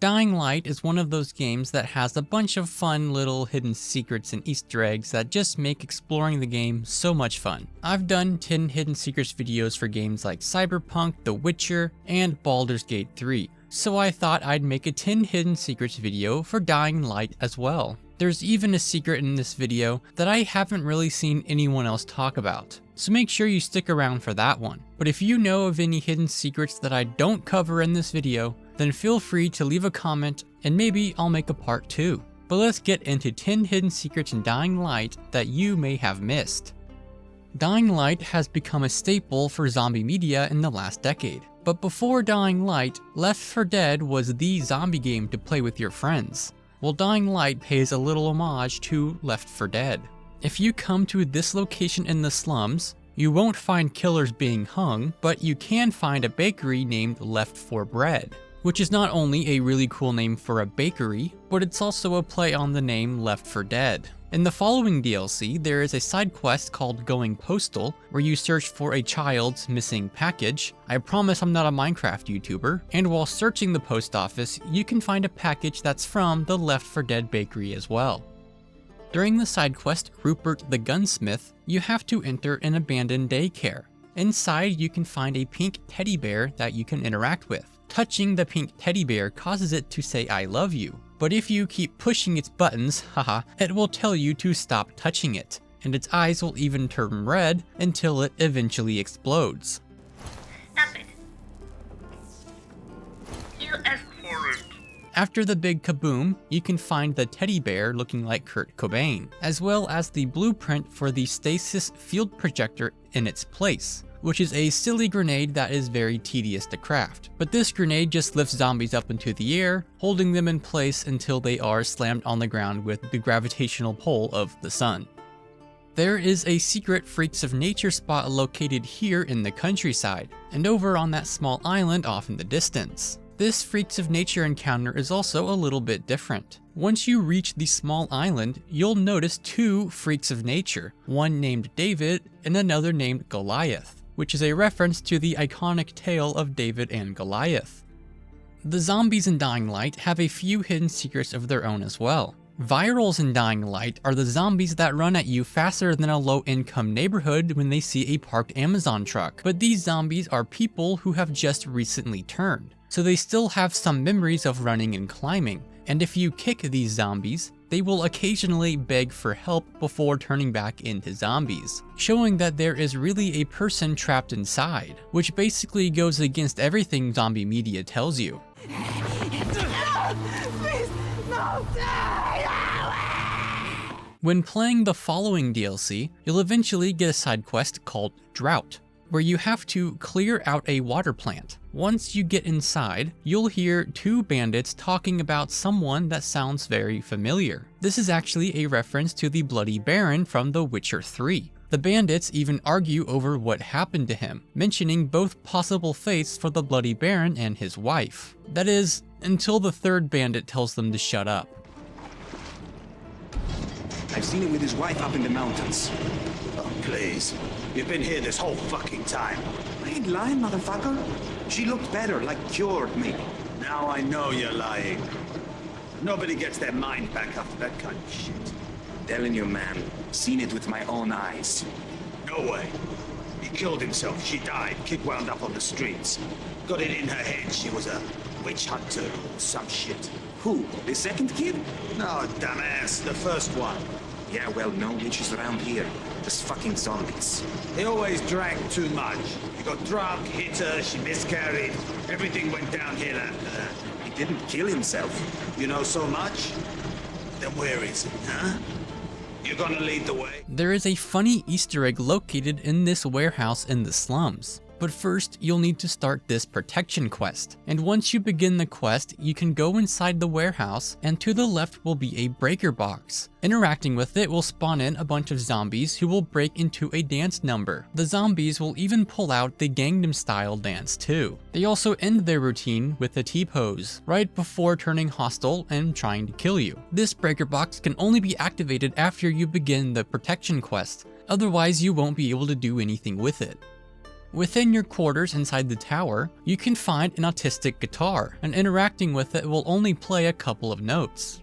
Dying Light is one of those games that has a bunch of fun little hidden secrets and Easter eggs that just make exploring the game so much fun. I've done 10 hidden secrets videos for games like Cyberpunk, The Witcher, and Baldur's Gate 3, so I thought I'd make a 10 hidden secrets video for Dying Light as well. There's even a secret in this video that I haven't really seen anyone else talk about, so make sure you stick around for that one. But if you know of any hidden secrets that I don't cover in this video, then feel free to leave a comment and maybe I'll make a part 2. But let's get into 10 hidden secrets in Dying Light that you may have missed. Dying Light has become a staple for zombie media in the last decade. But before Dying Light, Left 4 Dead was the zombie game to play with your friends. Well, Dying Light pays a little homage to Left 4 Dead. If you come to this location in the slums, you won't find killers being hung, but you can find a bakery named Left 4 Bread, which is not only a really cool name for a bakery, but it's also a play on the name Left 4 Dead. In the following DLC, there is a side quest called Going Postal, where you search for a child's missing package. I promise I'm not a Minecraft YouTuber, and while searching the post office, you can find a package that's from the Left 4 Dead bakery as well. During the side quest, Rupert the Gunsmith, you have to enter an abandoned daycare. Inside, you can find a pink teddy bear that you can interact with. Touching the pink teddy bear causes it to say I love you, but if you keep pushing its buttons, haha, it will tell you to stop touching it, and its eyes will even turn red until it eventually explodes. Stop it. You asked for it. After the big kaboom, you can find the teddy bear looking like Kurt Cobain, as well as the blueprint for the stasis field projector in its place, which is a silly grenade that is very tedious to craft. But this grenade just lifts zombies up into the air, holding them in place until they are slammed on the ground with the gravitational pull of the sun. There is a secret Freaks of Nature spot located here in the countryside, and over on that small island off in the distance. This Freaks of Nature encounter is also a little bit different. Once you reach the small island, you'll notice two Freaks of Nature, one named David and another named Goliath, which is a reference to the iconic tale of David and Goliath. The zombies in Dying Light have a few hidden secrets of their own as well. Virals in Dying Light are the zombies that run at you faster than a low-income neighborhood when they see a parked Amazon truck, but these zombies are people who have just recently turned, so they still have some memories of running and climbing, and if you kick these zombies, they will occasionally beg for help before turning back into zombies, showing that there is really a person trapped inside, which basically goes against everything zombie media tells you. Please, no, When playing the following DLC, you'll eventually get a side quest called Drought, where you have to clear out a water plant. Once you get inside, you'll hear two bandits talking about someone that sounds very familiar. This is actually a reference to the Bloody Baron from The Witcher 3. The bandits even argue over what happened to him, mentioning both possible fates for the Bloody Baron and his wife. That is, until the third bandit tells them to shut up. I've seen him with his wife up in the mountains. Oh, please. You've been here this whole fucking time. I ain't lying, motherfucker. She looked better, like cured me. Now I know you're lying. Nobody gets their mind back after that kind of shit. Telling you, man. Seen it with my own eyes. No way. He killed himself. She died. Kid wound up on the streets. Got it in her head she was a witch hunter or some shit. Who? The second kid? No, dumbass. The first one. Yeah, well, no witches around here. Just fucking zombies. He always drank too much. He got drunk, hit her, she miscarried. Everything went downhill after that. He didn't kill himself. You know so much? Then where is it, huh? You gonna lead the way? There is a funny Easter egg located in this warehouse in the slums. But first, you'll need to start this protection quest. And once you begin the quest, you can go inside the warehouse, and to the left will be a breaker box. Interacting with it will spawn in a bunch of zombies who will break into a dance number. The zombies will even pull out the Gangnam Style dance too. They also end their routine with a T-pose, right before turning hostile and trying to kill you. This breaker box can only be activated after you begin the protection quest, otherwise you won't be able to do anything with it. Within your quarters inside the tower, you can find an autistic guitar, and interacting with it will only play a couple of notes.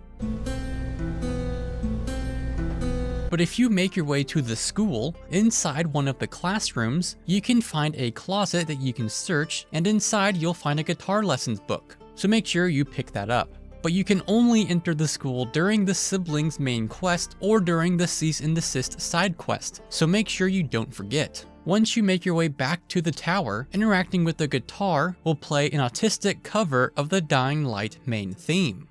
But if you make your way to the school, inside one of the classrooms, you can find a closet that you can search, and inside you'll find a guitar lessons book. So make sure you pick that up. But you can only enter the school during the siblings' main quest or during the cease and desist side quest, so make sure you don't forget. Once you make your way back to the tower, interacting with the guitar will play an autistic cover of the Dying Light main theme.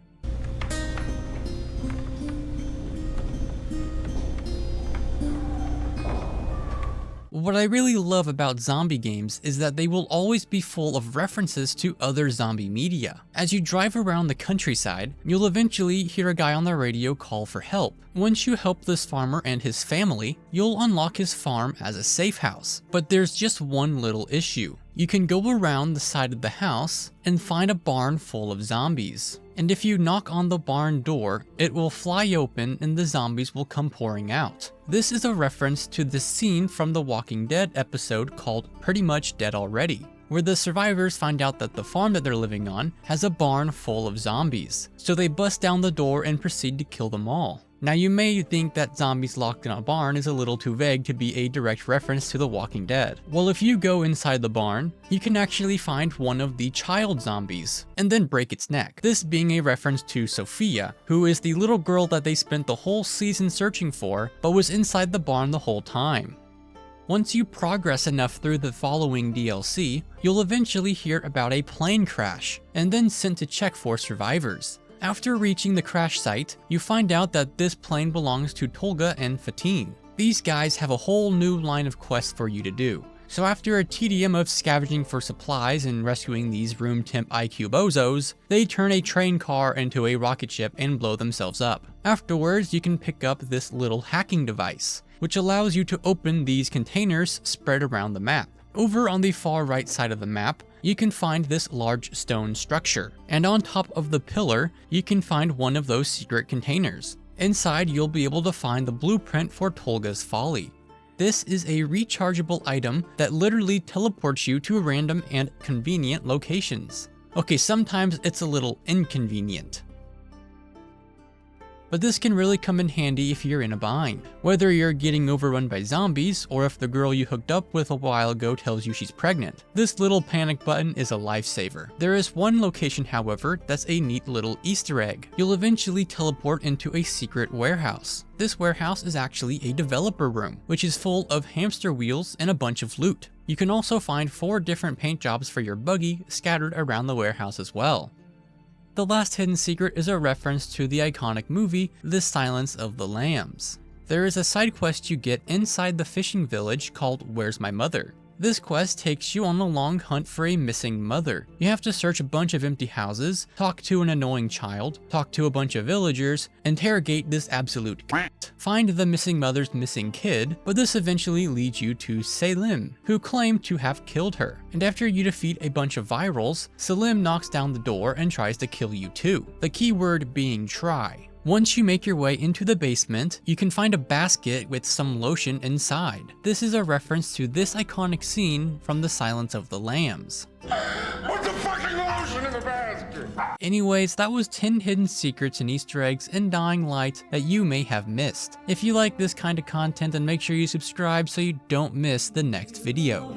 What I really love about zombie games is that they will always be full of references to other zombie media. As you drive around the countryside, you'll eventually hear a guy on the radio call for help. Once you help this farmer and his family, you'll unlock his farm as a safe house. But there's just one little issue. You can go around the side of the house and find a barn full of zombies. And if you knock on the barn door, it will fly open and the zombies will come pouring out. This is a reference to the scene from the Walking Dead episode called Pretty Much Dead Already, where the survivors find out that the farm that they're living on has a barn full of zombies. So they bust down the door and proceed to kill them all. Now you may think that zombies locked in a barn is a little too vague to be a direct reference to The Walking Dead. Well, if you go inside the barn, you can actually find one of the child zombies, and then break its neck. This being a reference to Sophia, who is the little girl that they spent the whole season searching for, but was inside the barn the whole time. Once you progress enough through the following DLC, you'll eventually hear about a plane crash, and then sent to check for survivors. After reaching the crash site, you find out that this plane belongs to Tolga and Fatin. These guys have a whole new line of quests for you to do. So after a tedium of scavenging for supplies and rescuing these room temp IQ bozos, they turn a train car into a rocket ship and blow themselves up. Afterwards, you can pick up this little hacking device, which allows you to open these containers spread around the map. Over on the far right side of the map, you can find this large stone structure, and on top of the pillar, you can find one of those secret containers. Inside, you'll be able to find the blueprint for Tolga's Folly. This is a rechargeable item that literally teleports you to random and convenient locations. Okay, sometimes it's a little inconvenient, but this can really come in handy if you're in a bind. Whether you're getting overrun by zombies, or if the girl you hooked up with a while ago tells you she's pregnant, this little panic button is a lifesaver. There is one location, however, that's a neat little Easter egg. You'll eventually teleport into a secret warehouse. This warehouse is actually a developer room, which is full of hamster wheels and a bunch of loot. You can also find 4 different paint jobs for your buggy scattered around the warehouse as well. The last hidden secret is a reference to the iconic movie, The Silence of the Lambs. There is a side quest you get inside the fishing village called Where's My Mother? This quest takes you on a long hunt for a missing mother. You have to search a bunch of empty houses, talk to an annoying child, talk to a bunch of villagers, interrogate this absolute c**t, find the missing mother's missing kid, but this eventually leads you to Selim, who claimed to have killed her. And after you defeat a bunch of virals, Selim knocks down the door and tries to kill you too. The key word being try. Once you make your way into the basement, you can find a basket with some lotion inside. This is a reference to this iconic scene from The Silence of the Lambs. Put the fucking lotion in the basket! Anyways, that was 10 hidden secrets and Easter eggs in Dying Light that you may have missed. If you like this kind of content, then make sure you subscribe so you don't miss the next video.